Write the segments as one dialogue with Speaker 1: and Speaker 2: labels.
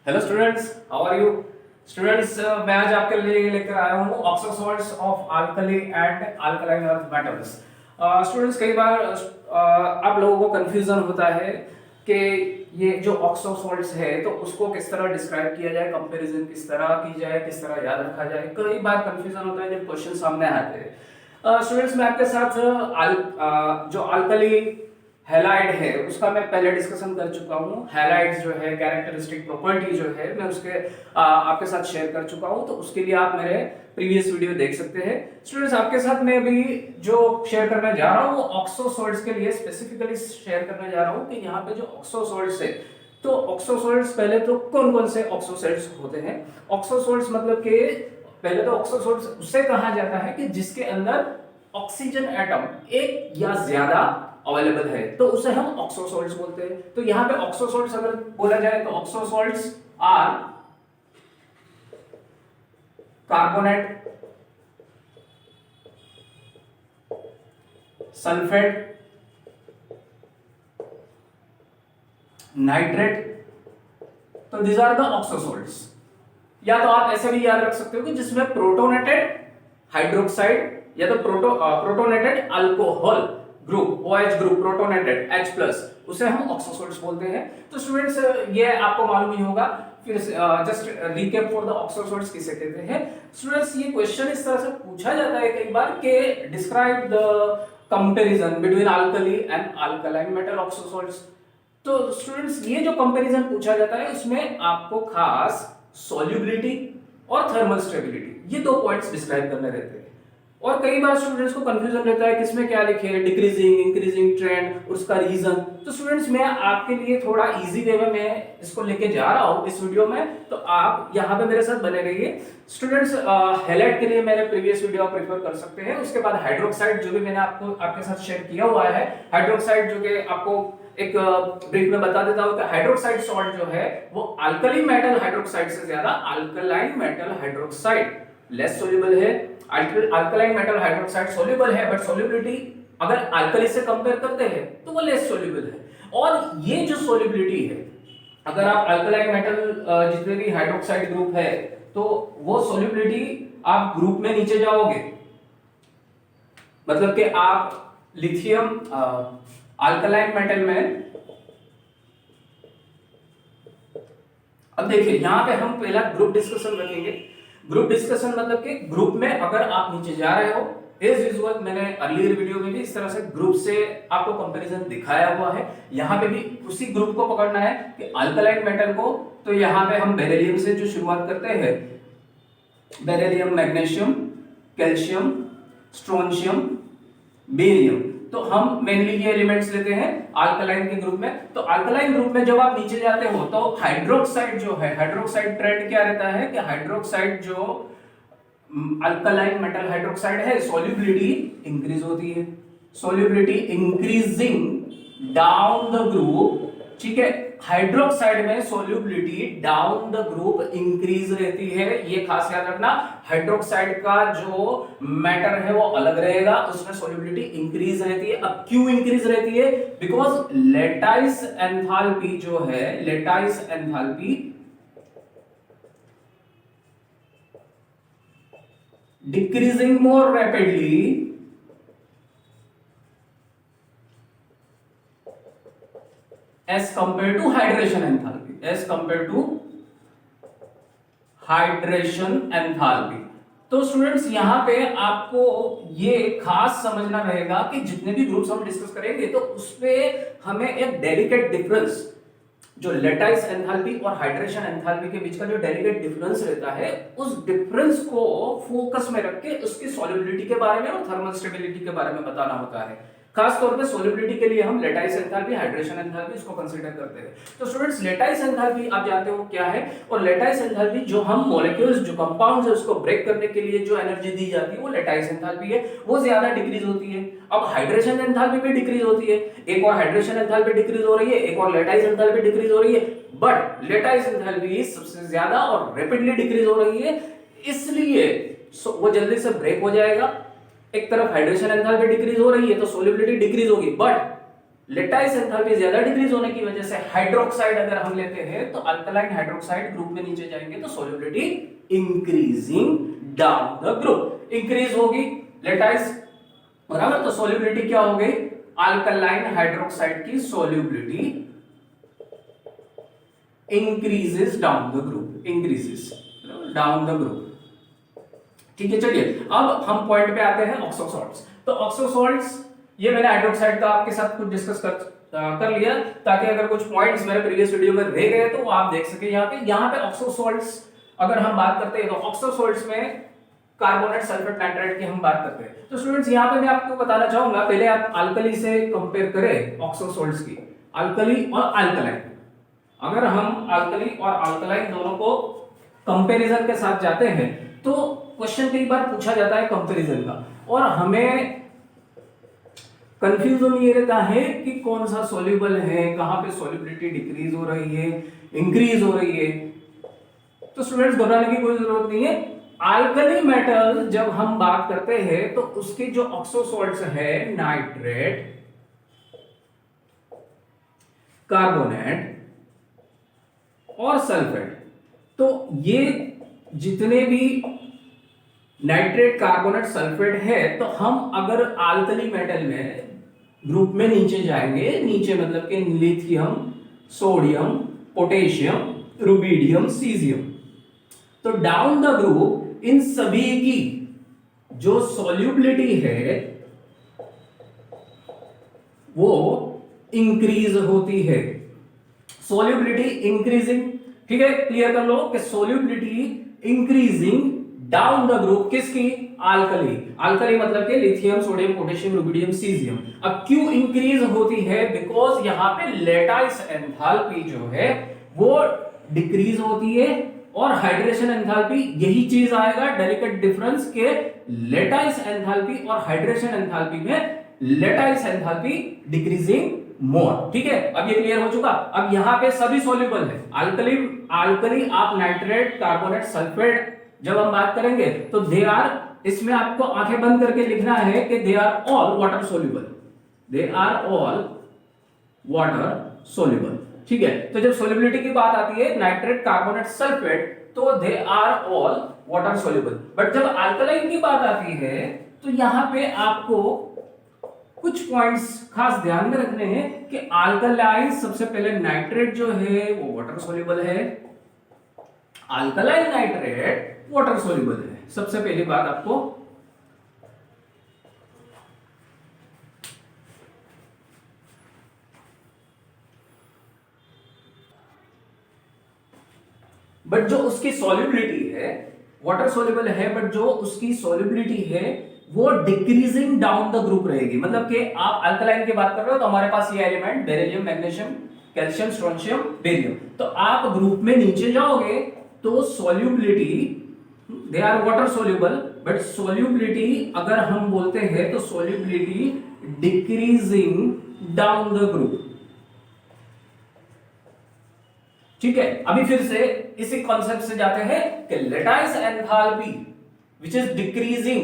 Speaker 1: Hello students, how are you students. मैं आज आपके लिए लेकर आया हूँ oxo salts of alkali and alkaline earth metals. Students, कई बार आप लोगों को कंफ्यूजन होता है कि ये जो ऑक्सो सॉल्ट्स है तो उसको किस तरह डिस्क्राइब किया जाए, कंपैरिजन किस तरह की जाए, किस तरह याद रखा जाए। कई बार कंफ्यूजन होता है जब क्वेश्चन सामने आते हैं। स्टूडेंट्स, मैं आपके साथ जो अल्कली हैलाइड है उसका मैं पहले डिस्कशन कर चुका हूँ। हैलाइड्स जो है, कैरेक्टरिस्टिक प्रॉपर्टी जो है, मैं उसके आपके साथ शेयर कर चुका हूँ, तो उसके लिए आप मेरे प्रीवियस वीडियो देख सकते हैं। स्टूडेंट्स, आपके साथ मैं अभी जो शेयर करने जा रहा हूँ वो ऑक्सो सॉल्ट्स के लिए स्पेसिफिकली शेयर करने जा रहा हूँ कि यहाँ पे जो ऑक्सो सॉल्ट्स है, तो ऑक्सो सॉल्ट्स पहले तो कौन कौन से ऑक्सो सॉल्ट्स होते हैं। ऑक्सो सॉल्ट्स मतलब कि पहले तो ऑक्सो सॉल्ट्स उससे कहा जाता है कि जिसके अंदर ऑक्सीजन एटम एक या ज्यादा अवेलेबल है, तो उसे हम ऑक्सो सॉल्ट्स बोलते हैं। तो यहां पे ऑक्सो सॉल्ट्स अगर बोला जाए तो oxo salts are carbonate, sulphate, nitrate. तो these are the oxo salts. या तो आप ऐसे भी याद रख सकते हो कि जिसमें प्रोटोनेटेड हाइड्रोक्साइड या तो protonated alcohol group, OH group, protonated H+, उसे हम ऑक्सो सॉल्ट्स बोलते हैं। तो स्टूडेंट्स, ये आपको मालूम ही होगा। फिर just recap for the oxo salts किसे कहते हैं। स्टूडेंट्स, ये क्वेश्चन इस तरह से पूछा जाता है कई बार कि describe the comparison between alkali and alkaline metal oxo salts. तो स्टूडेंट्स, ये जो कंपैरिजन पूछा जाता है उसमें आपको खास सॉल्युबिलिटी और थर्मल स्टेबिलिटी, ये दो पॉइंट्स डिस्क्राइब करने रहते हैं। और कई बार स्टूडेंट्स को कंफ्यूजन रहता है किसमें क्या लिखे है, डिक्रीजिंग, इंक्रीजिंग ट्रेंड, उसका रीजन। तो स्टूडेंट्स, मैं आपके लिए थोड़ा इजी वे में मैं इसको लेके जा रहा हूं इस वीडियो में, तो आप यहां पे मेरे साथ बने रहिए। स्टूडेंट्स, हैलाइड के लिए मैंने प्रीवियस वीडियो आप प्रेफर कर सकते हैं। उसके बाद हाइड्रोक्साइड जो भी मैंने आपके साथ शेयर किया हुआ है, हाइड्रोक्साइड जो कि आपको एक ब्रीफ में बता देता हूं कि हाइड्रोक्साइड सॉल्ट जो है वो अल्कली मेटल हाइड्रोक्साइड से ज्यादा alkaline metal hydroxide less soluble है। अल्कलाइन मेटल हाइड्रोक्साइड सोल्यूबल है, बट सोल्यूबिलिटी अगर अल्कली से कंपेयर करते हैं तो वो लेस सोल्यूबल है। और ये जो सोल्यूबिलिटी है, अगर आप अल्कलाइन मेटल जितने भी हाइड्रोक्साइड ग्रुप है तो वो सोल्यूबिलिटी आप ग्रुप में नीचे जाओगे, मतलब कि आप लिथियम अल्कलाइन मेटल में, अब देखिए यहां पे हम पहला ग्रुप डिस्कशन रखेंगे। ग्रुप डिस्कशन मतलब कि ग्रुप में अगर आप नीचे जा रहे हो, एज यूजुअल मैंने अर्लियर वीडियो में भी इस तरह से ग्रुप से आपको कंपैरिजन दिखाया हुआ है। यहां पे भी उसी ग्रुप को पकड़ना है कि अल्कलाइन मेटल को, तो यहां पे हम बेरिलियम से जो शुरुआत करते हैं, beryllium, magnesium, calcium, strontium, barium, तो हम मेनली ये एलिमेंट्स लेते हैं अल्कलाइन के ग्रुप में। तो अल्कलाइन ग्रुप में जब आप नीचे जाते हो तो हाइड्रोक्साइड जो है, हाइड्रोक्साइड ट्रेंड क्या रहता है कि हाइड्रोक्साइड जो अल्कलाइन मेटल हाइड्रोक्साइड है, सॉल्युबिलिटी इंक्रीज होती है, solubility increasing down the group. ठीक है, हाइड्रोक्साइड में solubility down the group increase रहती है। ये खास याद रखना, हाइड्रोक्साइड का जो मैटर है वो अलग रहेगा, उसमें सॉल्युबिलिटी इंक्रीज रहती है। अब क्यों इंक्रीज रहती है? बिकॉज लेटाइस एंथैल्पी जो है, lattice enthalpy decreasing more rapidly as compared to hydration enthalpy, as compared to hydration enthalpy। तो स्टूडेंट्स, यहां पे आपको ये खास समझना रहेगा कि जितने भी ग्रुप्स हम डिस्कस करेंगे तो उसपे हमें एक डेलिकेट डिफरेंस, जो लेटाइस एंथैल्पी और हाइड्रेशन एंथैल्पी के बीच का जो डेलिकेट डिफरेंस रहता है, उस डिफरेंस को फोकस में रख के उसकी सॉल्युबिलिटी के बारे में और थर्मल स्टेबिलिटी के बारे में बताना होता है। खास तौर पे सॉल्युबिलिटी के लिए हम लेटाइस एंथैल्पी, हाइड्रेशन एंथैल्पी इसको कंसीडर करते हैं। तो स्टूडेंट्स, लेटाइस एंथैल्पी आप जानते हो क्या है, और लेटाइस एंथैल्पी जो हम मॉलिक्यूल्स, जो कंपाउंड्स है उसको ब्रेक करने के लिए जो एनर्जी दी जाती है वो लेटाइस एंथैल्पी है, वो ज्यादा डिक्रीज होती है। अब हाइड्रेशन एंथैल्पी भी डिक्रीज होती है, एक और हाइड्रेशन एंथैल्पी डिक्रीज हो रही है, एक और लेटाइस एंथैल्पी डिक्रीज हो रही है, बट लेटाइस एंथैल्पी सबसे ज्यादा और रैपिडली डिक्रीज हो रही है, इसलिए वो जल्दी से ब्रेक हो जाएगा। एक तरफ हाइड्रेशन एंथैल्पी डिक्रीज हो रही है तो सोल्युबिलिटी डिक्रीज होगी, बट लेटाइस एंथैल्पी ज्यादा डिक्रीज होने की वजह से हाइड्रोक्साइड अगर हम लेते हैं तो अल्कलाइन हाइड्रोक्साइड ग्रुप में नीचे जाएंगे तो solubility increasing down the group, increase होगी लेटाइस, बराबर। तो सोल्युबिलिटी क्या हो गई, अल्कलाइन हाइड्रोक्साइड की solubility increases down the group, increases down the group. ठीक है, चलिए अब हम पॉइंट पे आते हैं ऑक्सो सॉल्ट्स। तो ऑक्सो सॉल्ट्स ये मैंने हाइड्रोक्साइड का आपके साथ कुछ डिस्कस कर लिया, ताकि अगर कुछ पॉइंट्स मेरे प्रीवियस वीडियो में रह गए तो आप देख सके। यहाँ पे ऑक्सो सॉल्ट्स अगर हम बात करते हैं तो ऑक्सो सॉल्ट्स में कार्बोनेट सल्फेट नाइट्रेट की हम बात करते हैं। तो स्टूडेंट्स यहाँ पे मैं आपको बताना चाहूंगा, पहले आप अल्कली से कंपेयर करें ऑक्सो सॉल्ट्स की, अल्कली और अल्कलाइन। अगर हम अल्कली और अल्कलाइन दोनों को कंपैरिजन के साथ जाते हैं तो क्वेश्चन कई बार पूछा जाता है कंपैरिजन का, और हमें कंफ्यूजन ये रहता है कि कौन सा सॉल्युबल है, कहां पे सॉल्युबिलिटी डिक्रीज हो रही है, इंक्रीज हो रही है। तो स्टूडेंट्स घबराने की कोई जरूरत नहीं है। अल्कली मेटल जब हम बात करते हैं तो उसके जो ऑक्सो सॉल्ट्स है, नाइट्रेट, कार्बोनेट और सल्फेट, तो ये जितने भी नाइट्रेट, कार्बोनेट, सल्फेट है, तो हम अगर अल्कली मेटल में ग्रुप में नीचे जाएंगे, नीचे मतलब कि lithium, sodium, potassium, rubidium, caesium, तो डाउन द ग्रुप इन सभी की जो सॉल्युबिलिटी है वो इंक्रीज होती है, सॉल्युबिलिटी इंक्रीजिंग। ठीक है, क्लियर कर लो कि solubility increasing down the group किसकी, अल्कली। अल्कली मतलब के lithium, sodium, potassium, rubidium, caesium. अब क्यों इंक्रीज होती है, बिकॉज यहां पे लेटाइस एंथैल्पी जो है वो डिक्रीज होती है, और हाइड्रेशन एंथैल्पी, यही चीज आएगा डेलिकेट डिफरेंस के लेटाइस एंथैल्पी और हाइड्रेशन एंथैल्पी में लेटाइस एंथैल्पी डिक्रीजिंग मोर। ठीक है, अब ये क्लियर हो चुका। अब यहां पे सभी सॉल्युबल है, अल्कली आप नाइट्रेट, कार्बोनेट, सल्फेट जब हम बात करेंगे तो दे आर, इसमें आपको आंखें बंद करके लिखना है कि they are all water soluble, they are all water soluble. ठीक है, तो जब सोल्युबिलिटी की बात आती है नाइट्रेट, कार्बोनेट, सल्फेट, तो they are all water soluble. But जब अल्कलाइन की बात आती है तो यहां पे आपको कुछ पॉइंट्स खास ध्यान में रखने हैं कि अल्कलाइन, सबसे पहले नाइट्रेट जो है वो वाटर सोल्यूबल है, अल्कलाइन नाइट्रेट वाटर सोल्यूबल है, सबसे पहली बात आपको। बट जो उसकी सॉल्युबिलिटी है वाटर सोल्यूबल है, बट जो उसकी सॉल्युबिलिटी है वो डिक्रीजिंग डाउन द ग्रुप रहेगी। मतलब कि आप अल्कलाइन की बात कर रहे हो तो हमारे पास ये element beryllium, magnesium, calcium, strontium, barium, तो आप ग्रुप में नीचे जाओगे तो solubility, they are water soluble, but solubility अगर हम बोलते हैं तो solubility decreasing down the group. ठीक है, अभी फिर से इसी कॉन्सेप्ट से जाते हैं कि lattice enthalpy which is decreasing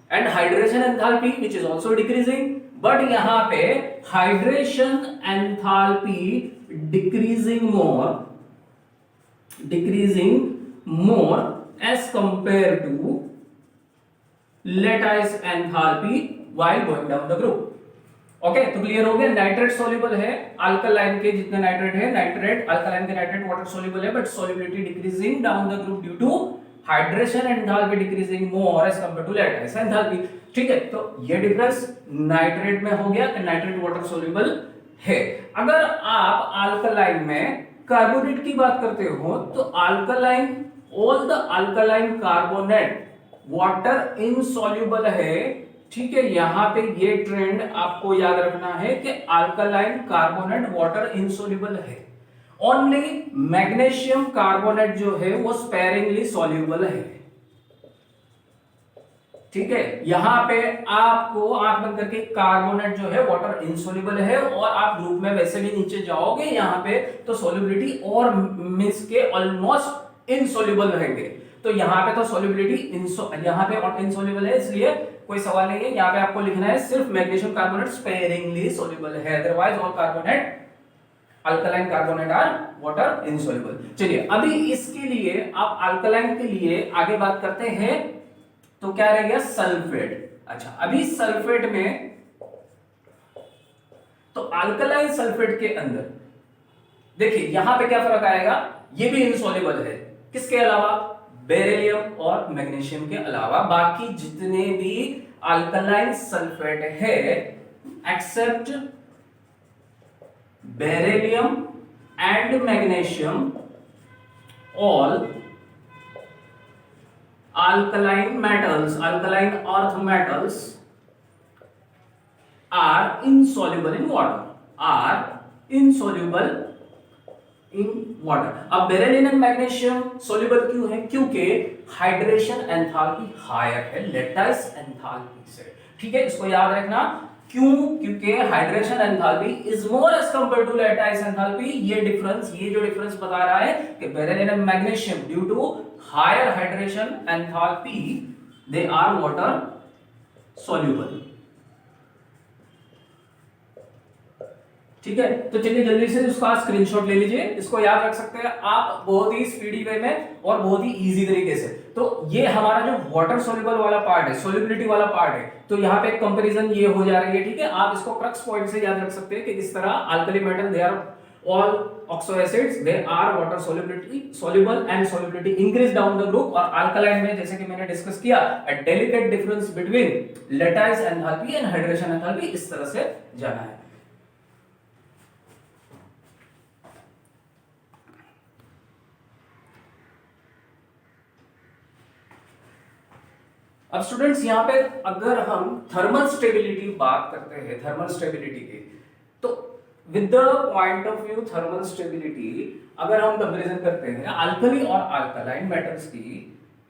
Speaker 1: and hydration enthalpy which is also decreasing, but यहां पे hydration enthalpy decreasing more as compared to lattice enthalpy while going down the group। Okay, तो क्लियर हो गया। नाइट्रेट सोल्यूबल है, alkaline के जितने nitrate है, nitrate, alkaline के नाइट्रेट वाटर सोल्यूबल है, but solubility decreasing down the group due to hydration enthalpy decreasing more as compare to lattice enthalpy. ठीक है, तो ये डिफरेंस नाइट्रेट में हो गया कि नाइट्रेट वाटर सोल्यूबल है। अगर आप अल्कलाइन में कार्बोनेट की बात करते हो तो alkaline, all the alkaline carbonate water insoluble है। ठीक है, यहां पे ये ट्रेंड आपको याद रखना है कि अल्कलाइन कार्बोनेट वाटर इनसॉल्युबल है। ओनली मैग्नीशियम कार्बोनेट जो है वो स्पेरिंगली सॉल्युबल है। ठीक है, यहां पे आपको आंख बंद करके कार्बोनेट जो है वाटर इनसॉल्युबल है, और आप ग्रुप में वैसे भी नीचे जाओगे यहां पे तो सॉल्युबिलिटी और मींस के ऑलमोस्ट इनसॉल्युबल रहेंगे। तो यहां पे तो सॉल्युबिलिटी यहां पे इनसॉल्युबल है, इसलिए कोई सवाल नहीं है, यहाँ पे आपको लिखना है सिर्फ मैग्नीशियम कार्बोनेट स्पेयरिंगली सोल्यूबल है, otherwise all carbonate alkaline carbonate are water insoluble. चलिए अभी इसके लिए आप अल्कलाइन के लिए आगे बात करते हैं, तो क्या रह गया सल्फेट। अच्छा अभी सल्फेट में, तो अल्कलाइन सल्फेट के अंदर देखिए यहां पे क्या फर्क आएगा, ये भी इनसॉल्युबल है, किसके अलावा, बेरिलियम और मैग्नीशियम के अलावा बाकी जितने भी अल्कलाइन सल्फेट है except beryllium and magnesium, all alkaline metals, alkaline earth metals are insoluble in water, are insoluble in water। अब बेरिलियम एंड मैग्नीशियम सोल्यूबल क्यों है, क्योंकि हाइड्रेशन एंथैल्पी हायर है लेटाइस एंथैल्पी से। ठीक है, इसको याद रखना, क्यों, क्योंकि hydration enthalpy is more as compare to lattice enthalpy. ये जो डिफरेंस बता रहा है कि beryllium and magnesium due to higher hydration enthalpy they are water soluble. ठीक है, तो चलिए जल्दी से उसका स्क्रीनशॉट ले लीजिए, इसको याद रख सकते हैं आप बहुत ही स्पीडी वे में और बहुत ही इजी तरीके से। तो ये हमारा जो वाटर सोल्यूबल वाला पार्ट है, सोल्यूबिलिटी वाला पार्ट है, तो यहाँ पे एक कंपैरिजन ये हो जा रही है। ठीक है, आप इसको क्रक्स पॉइंट से याद रख सकते हैं कि किस तरह alkali metal they are all oxo acids they are water soluble and solubility increase down the group, और alkaline में जैसे कि मैंने डिस्कस किया a delicate difference between lattice enthalpy and hydration enthalpy, इस तरह से जाना है। अब स्टूडेंट्स यहाँ पे अगर हम थर्मल स्टेबिलिटी बात करते हैं, थर्मल स्टेबिलिटी की, तो with the point of view thermal stability अगर हम कंपैरिजन करते हैं अल्कली और अल्कलाइन मेटल्स की,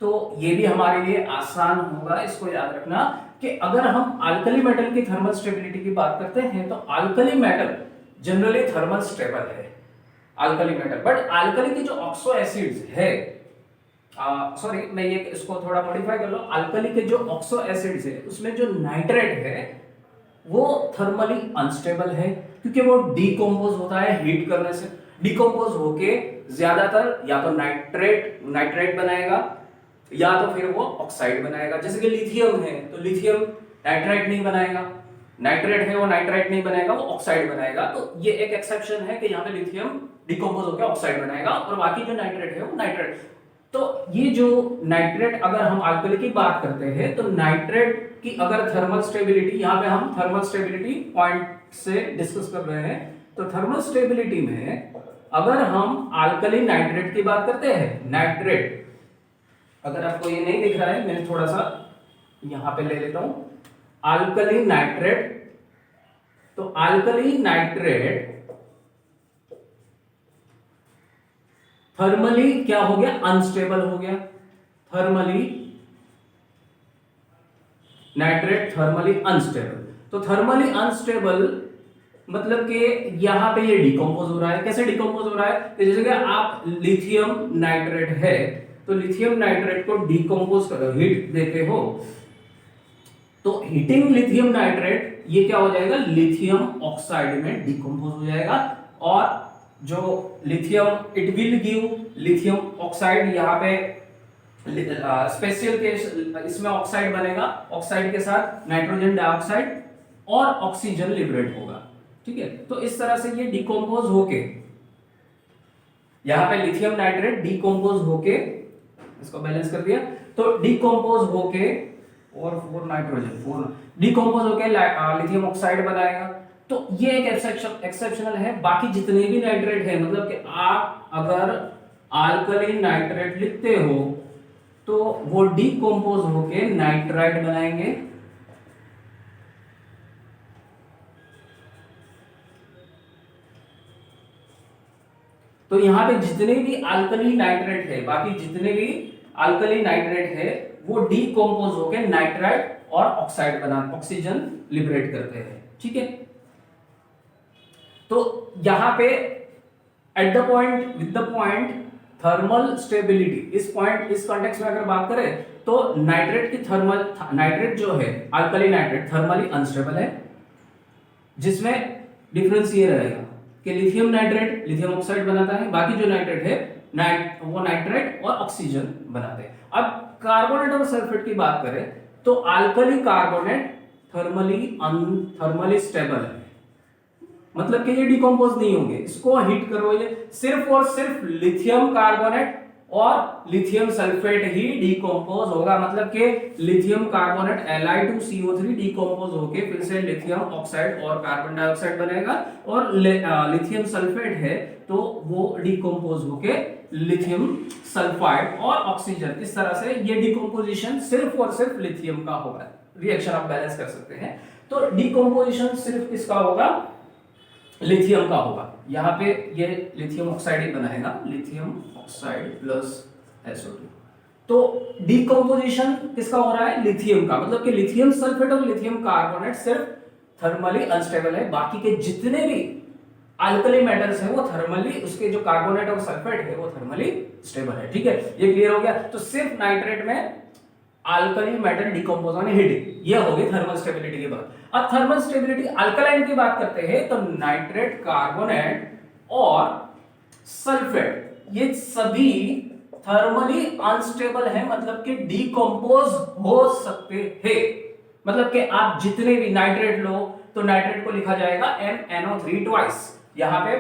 Speaker 1: तो ये भी हमारे लिए आसान होगा। इसको याद रखना कि अगर हम अल्कली मेटल की थर्मल स्टेबिलिटी की बात करते हैं तो alkali metal generally thermal stable है, अल्कली मेटल। बट अल्कली की जो ऑक्सो एसिड्स है, सॉरी मैं ये इसको थोड़ा मॉडिफाई कर लो, अल्कली के जो ऑक्सो एसिड्स है उसमें जो नाइट्रेट है वो थर्मली अनस्टेबल है, क्योंकि वो डीकंपोज होता है हीट करने से, डीकंपोज होके ज्यादातर या तो नाइट्रेट बनाएगा या तो फिर वो ऑक्साइड बनाएगा। जैसे कि लिथियम है तो लिथियम नाइट्राइट नहीं बनाएगा, नाइट्रेट है वो नाइट्राइट नहीं बनाएगा, वो ऑक्साइड बनाएगा। तो ये एक एक्सेप्शन है कि यहाँ पे लिथियम डीकंपोज होकर ऑक्साइड बनाएगा और बाकी जो नाइट्रेट है वो नाइट्रेट। तो ये जो नाइट्रेट, अगर हम अल्कली की बात करते हैं तो नाइट्रेट की अगर थर्मल स्टेबिलिटी, यहाँ पे हम थर्मल स्टेबिलिटी पॉइंट से डिस्कस कर रहे हैं, तो थर्मल स्टेबिलिटी में अगर हम अल्कली नाइट्रेट की बात करते हैं, नाइट्रेट अगर आपको ये नहीं दिख रहा है मैं थोड़ा सा यहां पे ले लेता हूं, अल्कली नाइट्रेट, तो अल्कली नाइट्रेट थर्मली क्या हो गया, अनस्टेबल हो गया, थर्मली नाइट्रेट थर्मली अनस्टेबल। तो थर्मली अनस्टेबल मतलब कि यहां पे ये डिकम्पोज हो रहा है। कैसे डिकम्पोज हो रहा है, तो जैसे कि आप लिथियम नाइट्रेट है तो लिथियम नाइट्रेट को डिकम्पोज करो, हीट देते हो, तो हीटिंग लिथियम नाइट्रेट ये क्या हो जाएगा, लिथियम ऑक्साइड में डिकम्पोज हो जाएगा, और जो lithium it will give lithium oxide, यहाँ पे स्पेशल केस इसमें ऑक्साइड बनेगा, ऑक्साइड के साथ नाइट्रोजन डाइऑक्साइड और ऑक्सीजन लिबरेट होगा। ठीक है, तो इस तरह से ये डिकम्पोज होके, यहाँ पे लिथियम नाइट्रेट डिकम्पोज होके, इसको बैलेंस कर दिया, तो डिकम्पोज होके और 4 नाइट्रोजन 4 डिकम्पोज होके लिथियम ऑक्साइड बनाएगा। तो ये एक एक्सेप्शनल है। बाकी जितने भी नाइट्रेट है, मतलब कि आप अगर अल्कली नाइट्रेट लिखते हो तो वो डिकम्पोज होके नाइट्राइट बनाएंगे, तो यहां पे जितने भी अल्कली नाइट्रेट है, बाकी जितने भी अल्कली नाइट्रेट है वो डिकम्पोज होके नाइट्राइट और ऑक्साइड बना, ऑक्सीजन लिबरेट करते हैं। ठीक है, तो यहां पे at the point, with the point thermal stability, इस पॉइंट, इस कॉन्टेक्स्ट में अगर बात करें तो नाइट्रेट जो है अल्कली नाइट्रेट थर्मली अनस्टेबल है, जिसमें डिफरेंस ये रहेगा कि लिथियम नाइट्रेट लिथियम ऑक्साइड बनाता है, बाकी जो नाइट्रेट है वो नाइट्रेट और ऑक्सीजन बनाते हैं। अब कार्बोनेट और सल्फेट की बात करें तो अल्कली कार्बोनेट थर्मली स्टेबल है, मतलब कि ये डिकम्पोज नहीं होंगे। इसको हीट करो, ये सिर्फ और सिर्फ लिथियम कार्बोनेट और लिथियम सल्फेट ही डिकम्पोज होगा, मतलब कि लिथियम कार्बोनेट Li2CO3 डिकम्पोज होके फिर से लिथियम ऑक्साइड और कार्बन डाइऑक्साइड बनेगा, और लिथियम सल्फेट है तो वो डिकम्पोज होके लिथियम सल्फाइड और ऑक्सीजन, इस तरह से ये डिकम्पोजिशन सिर्फ और सिर्फ लिथियम का होगा। रिएक्शन आप बैलेंस कर सकते हैं, तो डिकम्पोजिशन सिर्फ किसका होगा, लिथियम का होगा। यहाँ पे ये लिथियम ऑक्साइड ही बनाएगा, लिथियम ऑक्साइड प्लस SO2। तो डिकम्पोजिशन किसका हो रहा है, लिथियम का, मतलब कि लिथियम सल्फेट और लिथियम कार्बोनेट सिर्फ थर्मली अनस्टेबल है, बाकी के जितने भी अल्कली मेटल्स हैं वो थर्मली, उसके जो कार्बोनेट और सल्फेट है वो थर्मली स्टेबल है। ठीक है, ये क्लियर हो गया। तो सिर्फ नाइट्रेट में अल्कली मेटल डिकम्पोज होने हीटिंग, ये होगी थर्मल स्टेबिलिटी की बात। अब थर्मल स्टेबिलिटी अल्कलाइन की बात करते हैं तो नाइट्रेट, कार्बोनेट और सल्फेट ये सभी थर्मली अनस्टेबल है, मतलब कि डिकम्पोज हो सकते हैं। मतलब कि आप जितने भी नाइट्रेट लो तो नाइट्रेट को लिखा जाएगा MnO3 ट्वाइस, यहाँ पे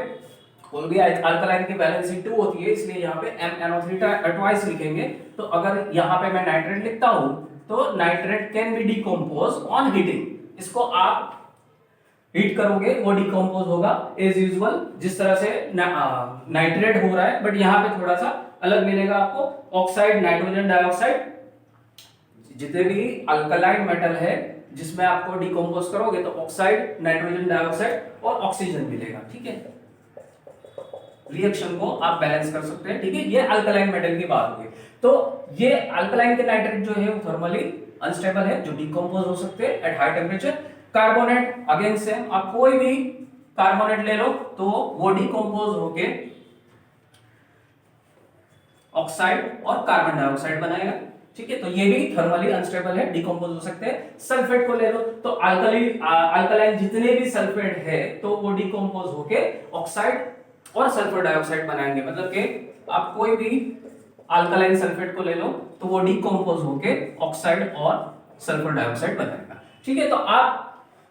Speaker 1: कोई भी अल्कलाइन की वैलेंसी 2 होती है, इसलिए यहाँ पे MnO3 ट्वाइस लिखेंगे। तो अगर यहाँ पे मैं नाइट्रेट लिखता हूं तो nitrate can be decompose on heating, इसको आप हीट करोगे वो डिकम्पोज होगा एज यूजुअल, जिस तरह से नाइट्रेट हो रहा है, बट यहाँ पे थोड़ा सा अलग मिलेगा आपको। ऑक्साइड, नाइट्रोजन डाइऑक्साइड, जितने भी अल्कलाइन मेटल है जिसमें आपको डिकम्पोज करोगे तो ऑक्साइड, नाइट्रोजन डाइऑक्साइड और ऑक्सीजन मिलेगा। ठीक है, रिएक्शन को आप बैलेंस कर सकते हैं। ठीक है, ये अल्कलाइन मेटल की बात होगी। तो ये अल्कलाइन के नाइट्रेट जो है वो थर्मली अनस्टेबल है, जो डिकम्पोज हो सकते हैं at high temperature. Carbonate again same, आप कोई भी कार्बोनेट ले लो तो वो डिकम्पोज होके ऑक्साइड और कार्बन डाइऑक्साइड बनाएगा। ठीक है, तो ये भी थर्मली अनस्टेबल है, डिकम्पोज हो सकते हैं। सल्फेट को ले लो तो अल्कलाइन जितने भी सल्फेट है तो वो डिकम्पोज होके ऑक्साइड और सल्फर डाइऑक्साइड बनाएंगे, मतलब कि आप कोई भी अल्कलाइन सल्फेट को ले लो तो वो डिकम्पोज होके ऑक्साइड और सल्फर डाइऑक्साइड बनाएगा। ठीक है, तो आप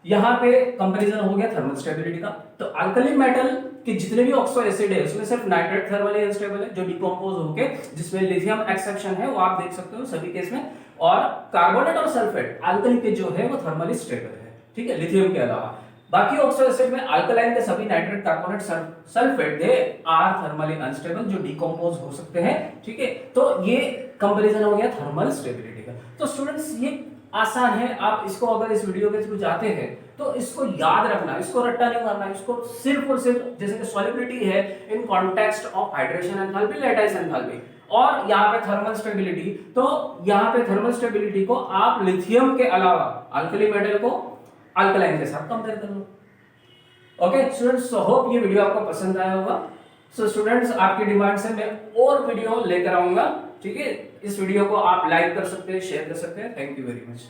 Speaker 1: यहाँ पे कंपैरिजन हो गया थर्मल स्टेबिलिटी का। तो अल्कली मेटल के जितने भी ऑक्सो एसिड है उसमें सिर्फ नाइट्रेट थर्मली अनस्टेबल है, जो डिकम्पोज होके, जिसमें लिथियम एक्सेप्शन है, वो आप देख सकते हो सभी केस में। और कार्बोनेट और सल्फेट अल्कली के जो है वो थर्मली स्टेबल है। ठीक है, लिथियम के अलावा बाकी ऑक्सो एसिड में अल्कलाइन के सभी nitrate, carbonate, sulphate they are thermally unstable, जो डिकम्पोज हो सकते हैं। ठीक है, तो ये कंपैरिजन हो गया थर्मल स्टेबिलिटी का। तो स्टूडेंट्स ये आसान है, आप इसको अगर इस वीडियो के थ्रू जाते हैं तो इसको याद रखना, इसको रट्टा नहीं मारना, इसको सिर्फ और सिर्फ जैसे कि सॉल्युबिलिटी है in context of hydration enthalpy, lattice enthalpy, और यहाँ पे थर्मल स्टेबिलिटी, तो यहाँ पे थर्मल स्टेबिलिटी को आप लिथियम के अलावा अल्कली मेटल को अल्कलाइन के साथ कंपेयर कर लो। ओके स्टूडेंट्स, सो होप ये वीडियो आपको पसंद आया होगा। सो स्टूडेंट्स, आपकी डिमांड से मैं और वीडियो लेकर आऊंगा। ठीक है, इस वीडियो को आप लाइक कर सकते हैं, शेयर कर सकते हैं। Thank you very much.